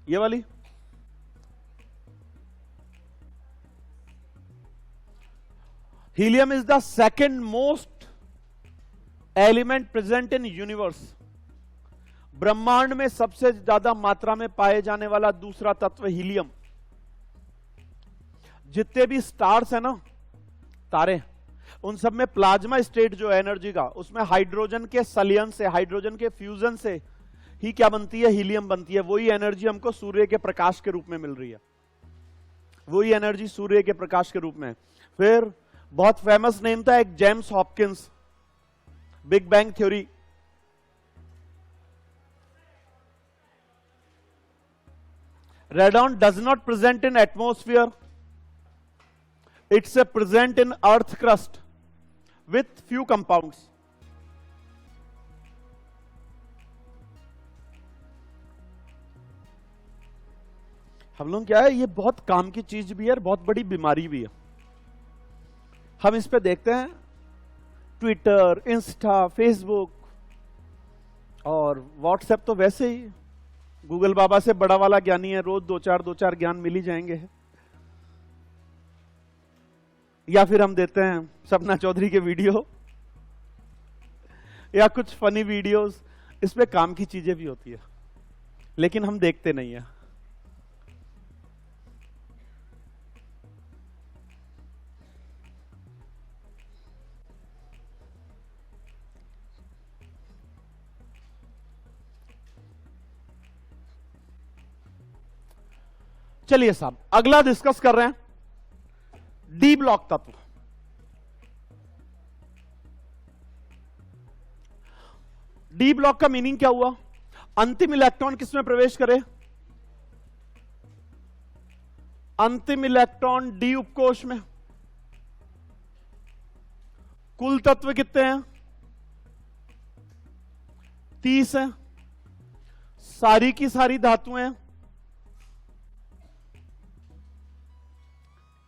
ये वाली, helium is the second most element present in universe. ब्रह्मांड में सबसे ज्यादा मात्रा में पाए जाने वाला दूसरा तत्व हीलियम। जितने भी स्टार्स है ना, तारे, उन सब में प्लाज्मा स्टेट जो है एनर्जी का, उसमें हाइड्रोजन के सलियन से, हाइड्रोजन के फ्यूजन से ही क्या बनती है? हीलियम बनती है। वही एनर्जी हमको सूर्य के प्रकाश के रूप में मिल रही है, वही एनर्जी सूर्य के प्रकाश के रूप में। फिर बहुत फेमस नेम था एक, James Hopkins, big bang theory. Radon does not present in atmosphere. It's a present in earth crust with few compounds. हम लोग क्या है, ये बहुत काम की चीज भी है और बहुत बड़ी बीमारी भी है। हम इस पे देखते हैं ट्विटर, इंस्टा, फेसबुक और व्हाट्सएप, तो वैसे ही गूगल बाबा से बड़ा वाला ज्ञानी है, रोज दो चार ज्ञान मिल ही जाएंगे। या फिर हम देते हैं सपना चौधरी के वीडियो या कुछ फनी वीडियोस, इस पे काम की चीजें भी होती है, लेकिन हम देखते नहीं है। चलिए साहब, अगला डिस्कस कर रहे हैं डी ब्लॉक तत्व। डी ब्लॉक का मीनिंग क्या हुआ? अंतिम इलेक्ट्रॉन किसमें प्रवेश करे? अंतिम इलेक्ट्रॉन डी उपकोष में। कुल तत्व कितने हैं? 30 है। सारी की सारी धातुएं हैं।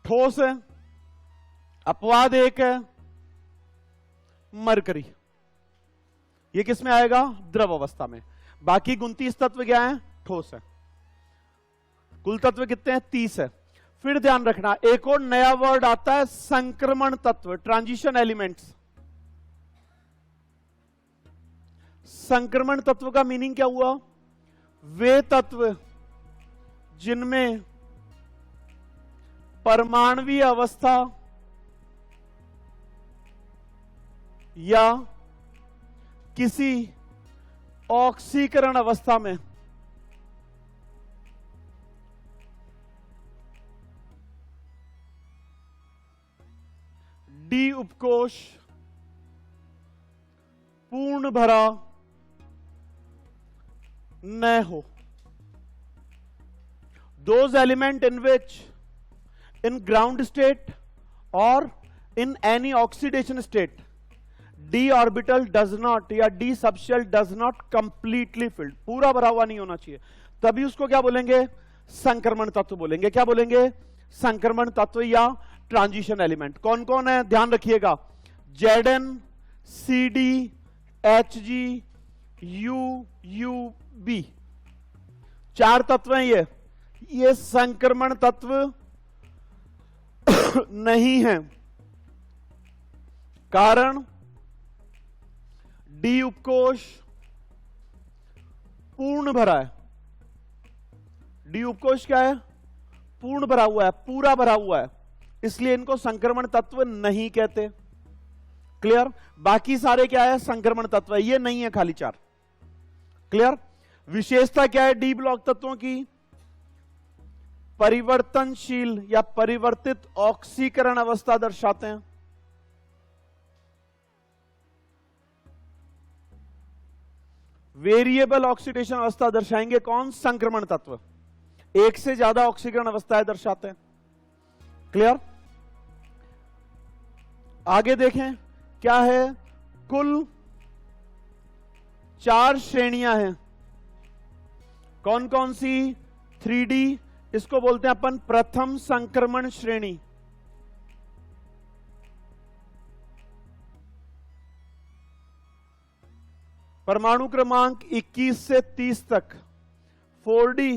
ठोस है, अपवाद एक है, मरकरी। ये किस में आएगा? द्रव अवस्था में। बाकी 29 तत्व क्या है? ठोस है। कुल तत्व कितने हैं? 30 है। फिर ध्यान रखना, एक और नया वर्ड आता है, संक्रमण तत्व, ट्रांजिशन एलिमेंट्स। संक्रमण तत्व का मीनिंग क्या हुआ? वे तत्व जिनमें परमाणुवीय अवस्था या किसी ऑक्सीकरण अवस्था में डी उपकोष पूर्ण भरा न हो। Those element in which in ground state or in any oxidation state d orbital does not या d subshell does not completely filled, पूरा भरा हुआ नहीं होना चाहिए, तभी उसको क्या बोलेंगे? संक्रमण तत्व बोलेंगे। क्या बोलेंगे? संक्रमण तत्व या ट्रांजिशन एलिमेंट। कौन कौन है? ध्यान रखिएगा, Zn, Cd, Hg, U, Ub, 4 तत्व हैं ये संक्रमण तत्व नहीं है। कारण डी उपकोष पूर्ण भरा है। डी उपकोष क्या है? पूर्ण भरा हुआ है, पूरा भरा हुआ है, इसलिए इनको संक्रमण तत्व नहीं कहते। क्लियर? बाकी सारे क्या है? संक्रमण तत्व है, ये नहीं है खाली 4। क्लियर? विशेषता क्या है डी ब्लॉक तत्वों की? परिवर्तनशील या परिवर्तित ऑक्सीकरण अवस्था दर्शाते हैं। वेरिएबल ऑक्सीडेशन अवस्था दर्शाएंगे कौन? संक्रमण तत्व। एक से ज्यादा ऑक्सीकरण अवस्थाएं दर्शाते हैं। क्लियर? आगे देखें क्या है? कुल 4 श्रेणियां हैं कौन कौन सी? 3D, इसको बोलते हैं अपन प्रथम संक्रमण श्रेणी। परमाणु क्रमांक 21 से 30 तक। 4D,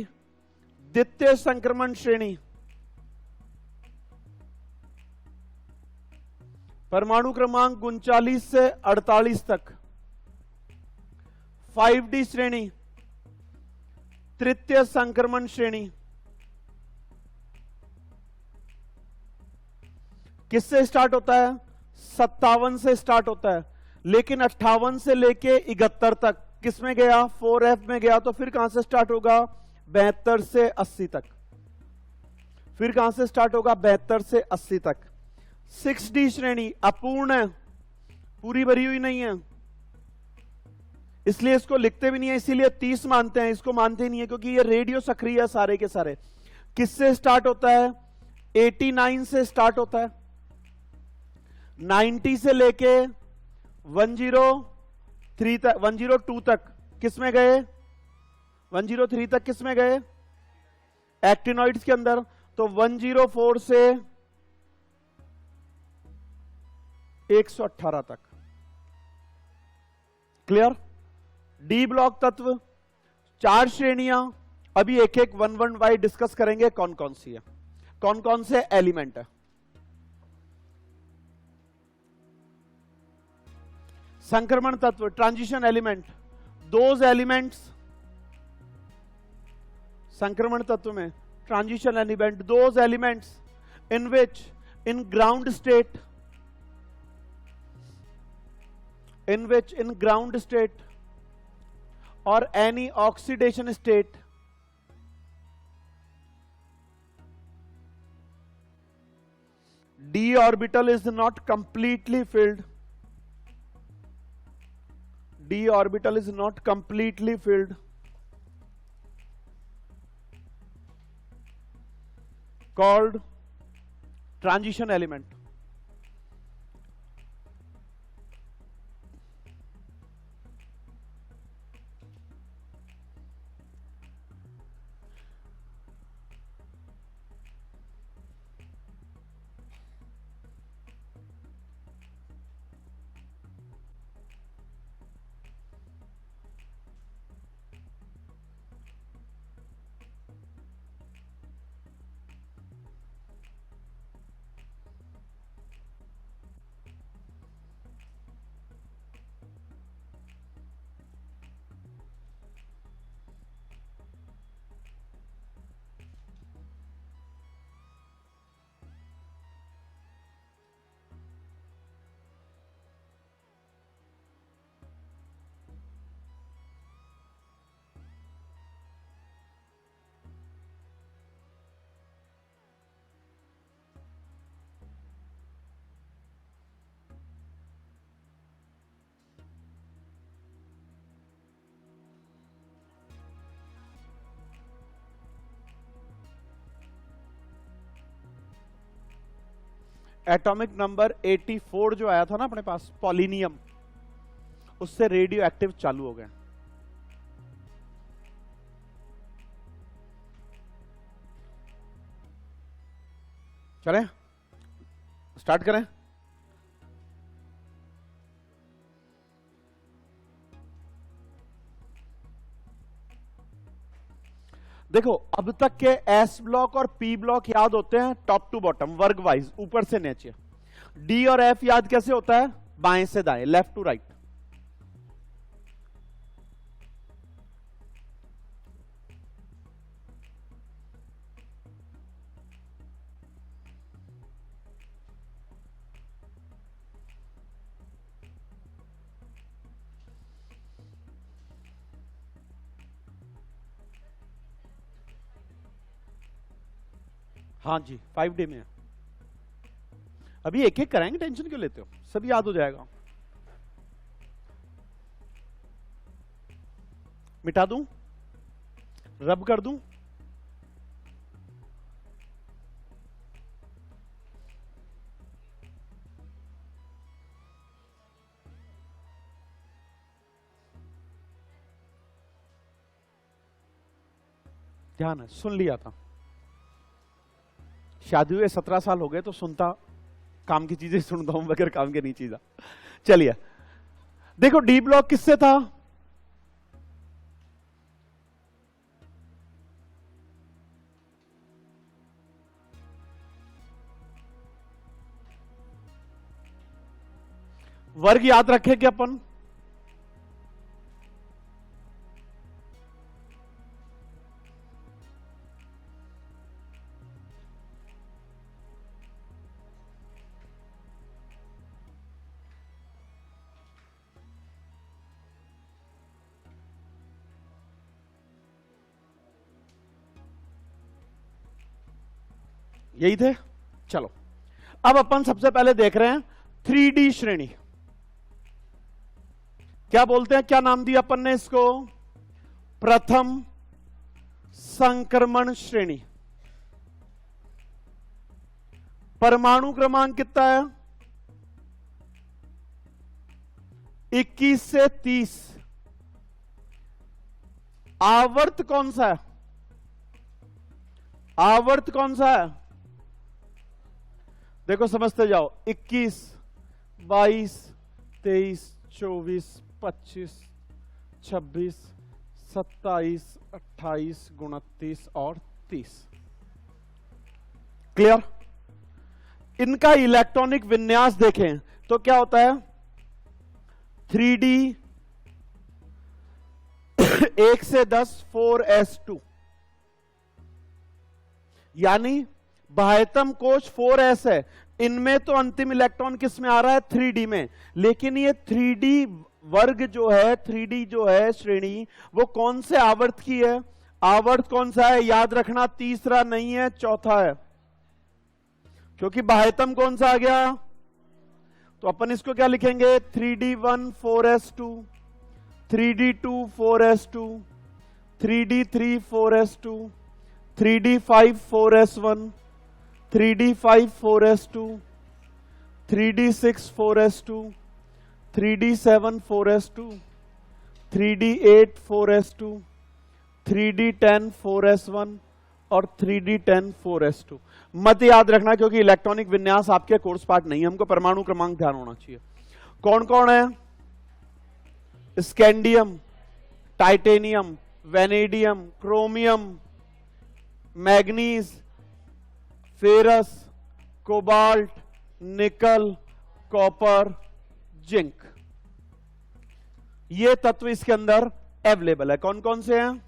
द्वितीय संक्रमण श्रेणी। परमाणु क्रमांक 39 से 48 तक। 5D श्रेणी, तृतीय संक्रमण श्रेणी। किससे स्टार्ट होता है? 57 से स्टार्ट होता है, लेकिन 58 से लेके 71 तक किसमें गया? 4F में गया। तो फिर कहां से स्टार्ट होगा? 72 से 80 तक। फिर कहां से स्टार्ट होगा? 72 से 80 तक। 6D श्रेणी अपूर्ण है, पूरी भरी हुई नहीं है, इसलिए इसको लिखते भी नहीं है, इसीलिए 30 मानते हैं, इसको मानते ही नहीं है क्योंकि ये रेडियो सक्रिय है सारे के सारे। किससे स्टार्ट होता है? 89 से स्टार्ट होता है। 90 से लेके 103 तक, 102 तक किसमें गए? 103 तक किसमें गए? एक्टिनॉइड्स के अंदर। तो 104 से 118 तक। क्लियर? डी ब्लॉक तत्व 4 श्रेणियां, अभी एक एक 1 वाई डिस्कस करेंगे कौन कौन सी है, कौन कौन से एलिमेंट है। संक्रमण तत्व, ट्रांजिशन एलिमेंट, दोज एलिमेंट्स संक्रमण तत्व में, transition element, those elements in which in ground state, in ground state or any oxidation state d orbital is not completely filled, d orbital is not completely filled, called transition element. Atomic number 84 जो आया था ना अपने पास, पॉलिनियम, उससे radio active चालू हो गए। चलें स्टार्ट करें। देखो अब तक के एस ब्लॉक और पी ब्लॉक याद होते हैं टॉप टू बॉटम, वर्ग वाइज, ऊपर से नीचे। डी और एफ याद कैसे होता है? बाएं से दाएं, लेफ्ट टू राइट। हाँ जी 5D में है। अभी एक एक कराएंगे, टेंशन क्यों लेते हो, सब याद हो जाएगा। मिटा दूं, रब कर दूं? ध्यान है, सुन लिया था। शादी हुए 17 साल हो गए तो सुनता, काम की चीजें सुनता हूं बगैर काम के नहीं चीजा। चलिए देखो डी ब्लॉक किससे था? वर्ग याद रखेंगे अपन। यही थे। चलो अब अपन सबसे पहले देख रहे हैं 3D श्रेणी। क्या बोलते हैं, क्या नाम दिया अपन ने इसको? प्रथम संक्रमण श्रेणी। परमाणु क्रमांक कितना है? 21 से 30। आवर्त कौन सा है? आवर्त कौन सा है? देखो समझते जाओ, 21, 22, 23, 24, 25, 26, 27, 28, 29 और 30। क्लियर? इनका इलेक्ट्रॉनिक विन्यास देखें तो क्या होता है? 3D 1 से 10 4s2, यानी बाह्यतम कोश 4s है। इनमें तो अंतिम इलेक्ट्रॉन किस में आ रहा है? 3D में। लेकिन ये 3D वर्ग जो है, 3D जो है श्रेणी, वो कौन से आवर्त की है? आवर्त कौन सा है? याद रखना, तीसरा नहीं है, चौथा है। क्योंकि बाह्यतम कौन सा आ गया? तो अपन इसको क्या लिखेंगे? 3D1 4s2, 3D2 4s2, 3D3 4s2, 3D5 4s1, 3D5 4s2, 3D6 4s2, 3D7 4s2, 3D8 4s2, 3D10 4s1 और 3D10 4s2। मत याद रखना क्योंकि इलेक्ट्रॉनिक विन्यास आपके कोर्स पार्ट नहीं है, हमको परमाणु क्रमांक ध्यान होना चाहिए। कौन कौन है? Scandium, titanium, vanadium, chromium, manganese, ferrous, cobalt, निकल, कॉपर, जिंक। ये तत्व इसके अंदर अवेलेबल है। कौन कौन से हैं?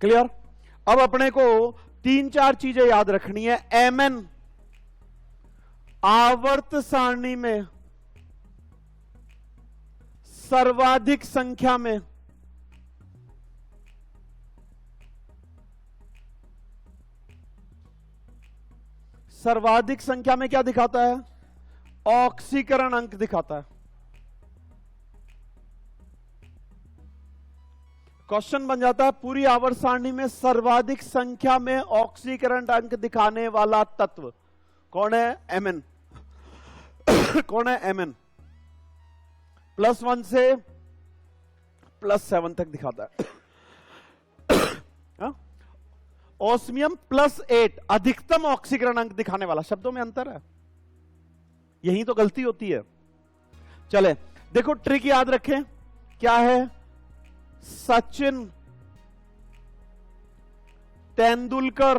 क्लियर? अब अपने को 3-4 चीजें याद रखनी है। Mn आवर्त सारणी में सर्वाधिक संख्या में क्या दिखाता है? ऑक्सीकरण अंक दिखाता है। क्वेश्चन बन जाता है पूरी आवर्त सारणी में सर्वाधिक संख्या में ऑक्सीकरण अंक दिखाने वाला तत्व कौन है? Mn। कौन है Mn? +1 से +7 तक दिखाता है। ऑस्मियम +8 अधिकतम ऑक्सीकरण अंक दिखाने वाला। शब्दों में अंतर है, यही तो गलती होती है। चले देखो ट्रिक याद रखें, क्या है? सचिन तेंदुलकर,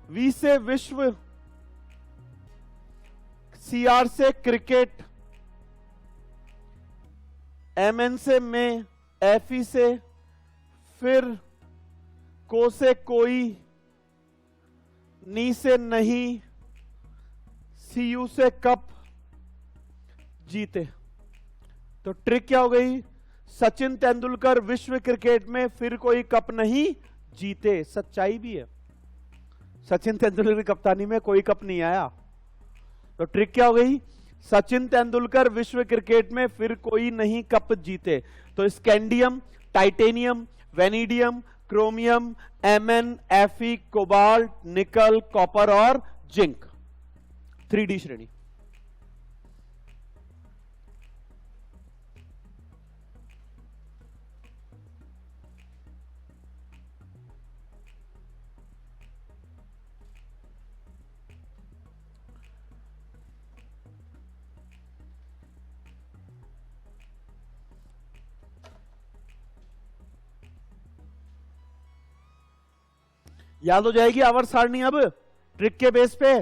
वी से विश्व, CR से क्रिकेट, MN से मैं, FE से फिर, को से कोई, नी से नहीं, CU से कप, जीते। तो ट्रिक क्या हो गई? सचिन तेंदुलकर विश्व क्रिकेट में फिर कोई कप नहीं जीते। सच्चाई भी है, सचिन तेंदुलकर की कप्तानी में कोई कप नहीं आया। तो ट्रिक क्या हो गई? सचिन तेंदुलकर विश्व क्रिकेट में फिर कोई नहीं कप जीते। तो scandium, titanium, vanadium, chromium, Mn, Fe, cobalt, निकल, कॉपर और जिंक, 3D श्रेणी। याद हो जाएगी आवर्त सारणी अब ट्रिक के बेस पे।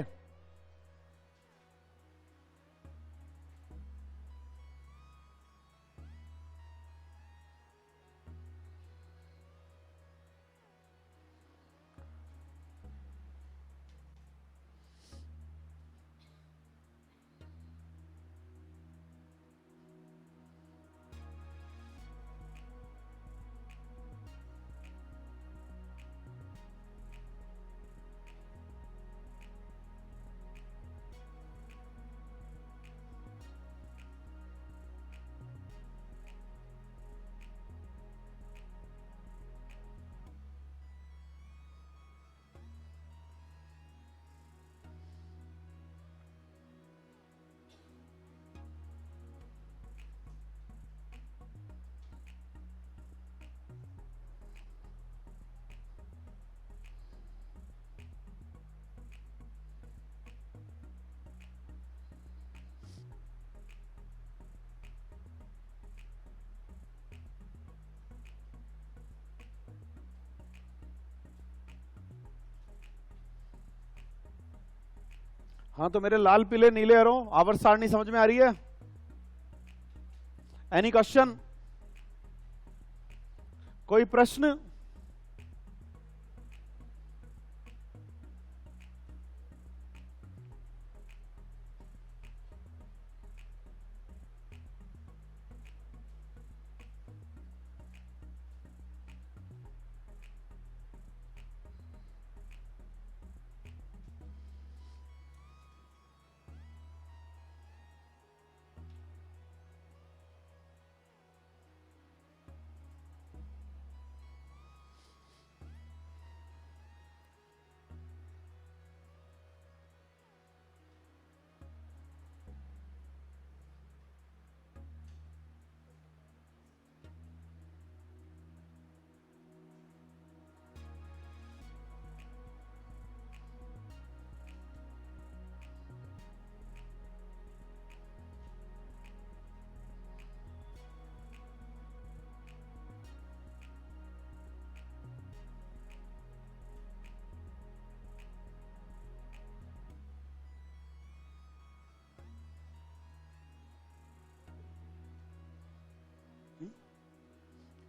हाँ तो मेरे लाल पीले नीले एरो आवर्त सारणी समझ में आ रही है? Any question? कोई प्रश्न?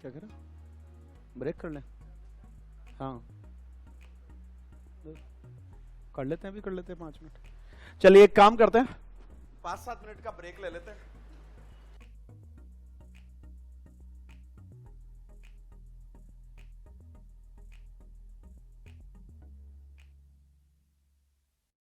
क्या करें? ब्रेक कर लें? हाँ कर लेते हैं, अभी कर लेते हैं 5 मिनट। चलिए एक काम करते हैं, 5-7 मिनट का ब्रेक ले लेते हैं।